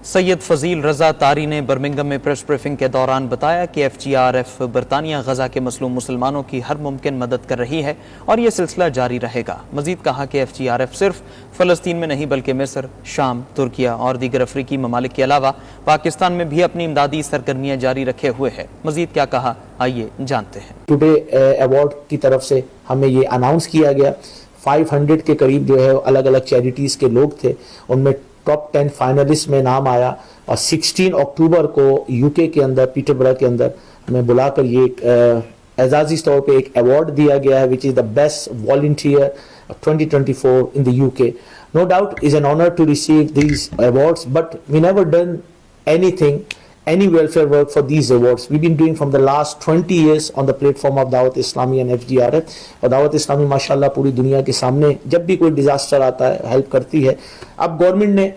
سید فضیل رضا تاری نے برمنگھم میں پریس بریفنگ کے دوران بتایا کہ ایف جی آر ایف برطانیہ غزہ کے مظلوم مسلمانوں کی ہر ممکن مدد کر رہی ہے اور یہ سلسلہ جاری رہے گا۔ مزید کہا کہ ایف جی آر ایف صرف فلسطین میں نہیں بلکہ مصر، شام، ترکیہ اور دیگر افریقی ممالک کے علاوہ پاکستان میں بھی اپنی امدادی سرگرمیاں جاری رکھے ہوئے ہے۔ مزید کیا کہا، آئیے جانتے ہیں۔ ٹوڈے ایوارڈ کی طرف سے ہمیں یہ اناؤنس کیا گیا، 500 کے قریب جو ہے الگ الگ چیریٹیز کے لوگ تھے، ان میں ٹاپ 10 فائنلسٹ میں نام آیا اور 16 اکتوبر کو یو کے اندر پیٹر برا کے اندر میں بلا کر یہ ایک اعزازی طور پہ ایک ایوارڈ دیا گیا ہے which is the best volunteer 2024 in the UK. No doubt is an honor to receive these awards, but we never done any welfare work for these awards. We've been doing from the last 20 years on the platform of Dawat Islami and FGRF. اور دعوت اسلامی ماشاءاللہ پوری دنیا کے سامنے جب بھی کوئی ڈیزاسٹر آتا ہے ہیلپ کرتی ہے۔ اب گورنمنٹ نے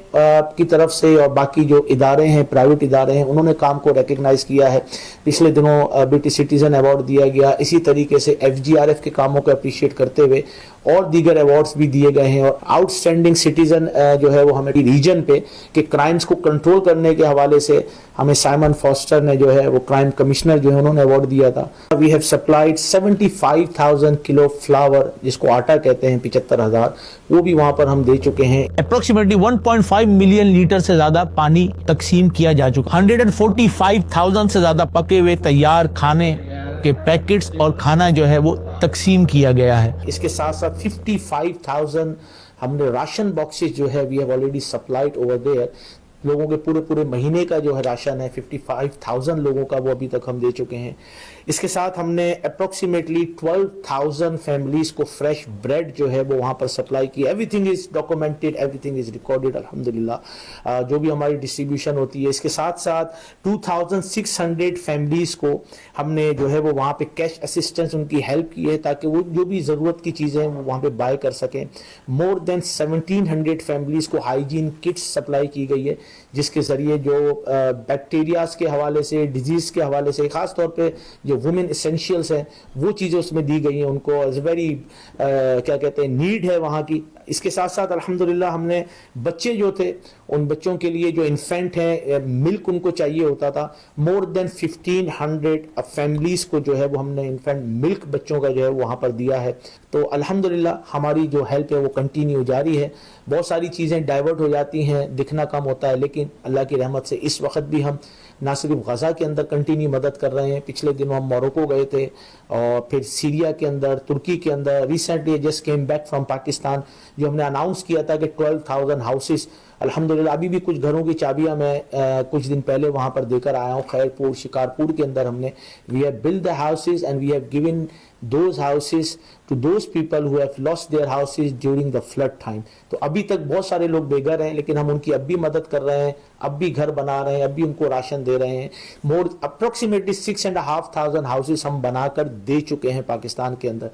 کی طرف سے اور باقی جو ادارے ہیں، پرائیویٹ ادارے ہیں، انہوں نے کام کو ریکگنائز کیا ہے۔ پچھلے دنوں برٹش سٹیزن ایوارڈ دیا گیا، اسی طریقے سے ایف جی آر ایف کے کاموں کو اپریشیٹ کرتے ہوئے اور دیگر ایوارڈز بھی دیے گئے ہیں۔ اور آؤٹ اسٹینڈنگ سٹیزن جو ہے وہ ہمیں ریجن پہ کہ کرائمز کو کنٹرول کرنے کے حوالے سے ہمیں سائمن فاسٹر نے جو ہے وہ کرائم کمشنر جو ہے انہوں نے ایوارڈ دیا تھا۔ We have supplied 75,000 kilo flour, جس کو آٹا کہتے ہیں، 75,000، وہ بھی وہاں پر ہم دے چکے ہیں۔ اپروکسیمیٹلی 1.5 ملین لیٹر سے زیادہ پانی تقسیم کیا جا چکا۔ 145,000 سے زیادہ پکے ہوئے تیار کھانے کے پیکٹس اور کھانا جو ہے وہ تقسیم کیا گیا ہے۔ اس کے ساتھ ساتھ 55,000 ہم نے راشن باکسز جو ہے we have already supplied over there. لوگوں کے پورے مہینے کا جو ہے راشن ہے 55,000 لوگوں کا وہ ابھی تک ہم دے چکے ہیں۔ اس کے ساتھ ہم نے اپروکسیمیٹلی 12,000 فیملیز کو فریش بریڈ جو ہے وہ وہاں پر سپلائی کی۔ Every thing is documented, every thing is recorded الحمدللہ، جو بھی ہماری ڈسٹریبیوشن ہوتی ہے۔ اس کے ساتھ ساتھ 2,600 فیملیز کو ہم نے جو ہے وہ وہاں پہ کیش اسسٹنس ان کی ہیلپ کی ہے تاکہ وہ جو بھی ضرورت کی چیزیں وہ وہاں پہ بائی کر سکیں۔ مور دین 1,700 فیملیز کو ہائیجین کٹس سپلائی کی گئی ہے، جس کے ذریعے جو بیکٹیریاز کے حوالے سے، ڈیزیز کے حوالے سے، خاص طور پہ جو وومن اسینشیلز ہیں وہ چیزیں اس میں دی گئی ہیں ان کو، ویری کیا کہتے ہیں نیڈ ہے وہاں کی۔ اس کے ساتھ ساتھ الحمدللہ ہم نے بچے جو تھے ان بچوں کے لیے جو انفینٹ ہیں ملک ان کو چاہیے ہوتا تھا، مور دین 1,500 فیملیز کو جو ہے وہ ہم نے انفینٹ ملک بچوں کا جو ہے وہاں پر دیا ہے۔ تو الحمدللہ ہماری جو ہیلپ ہے وہ کنٹینیو جاری ہے۔ بہت ساری چیزیں ڈائیورٹ ہو جاتی ہیں، دکھنا کم ہوتا ہے، لیکن اللہ کی رحمت سے اس وقت بھی ہم نہ صرف غزہ کے اندر کنٹینیو مدد کر رہے ہیں، پچھلے دنوں ہم موروکو گئے تھے اور پھر سیریا کے اندر، ترکی کے اندر، recently just came back from Pakistan, جو ہم نے اناؤنس کیا تھا کہ 12,000 ہاؤسز الحمدللہ ابھی بھی کچھ گھروں کی چابیاں میں کچھ دن پہلے وہاں پر دے کر آیا ہوں۔ خیرپور، شکارپور کے اندر ہم نے we have build the houses and we have given those houses to those people who have lost their houses during the flood time۔ تو ابھی تک بہت سارے لوگ بے گھر ہیں، لیکن ہم ان کی اب بھی مدد کر رہے ہیں، اب بھی گھر بنا رہے ہیں، اب بھی ان کو راشن دے رہے ہیں۔ اپروکسیمیٹلی 6,500 houses ہم بنا کر دے چکے ہیں پاکستان کے اندر۔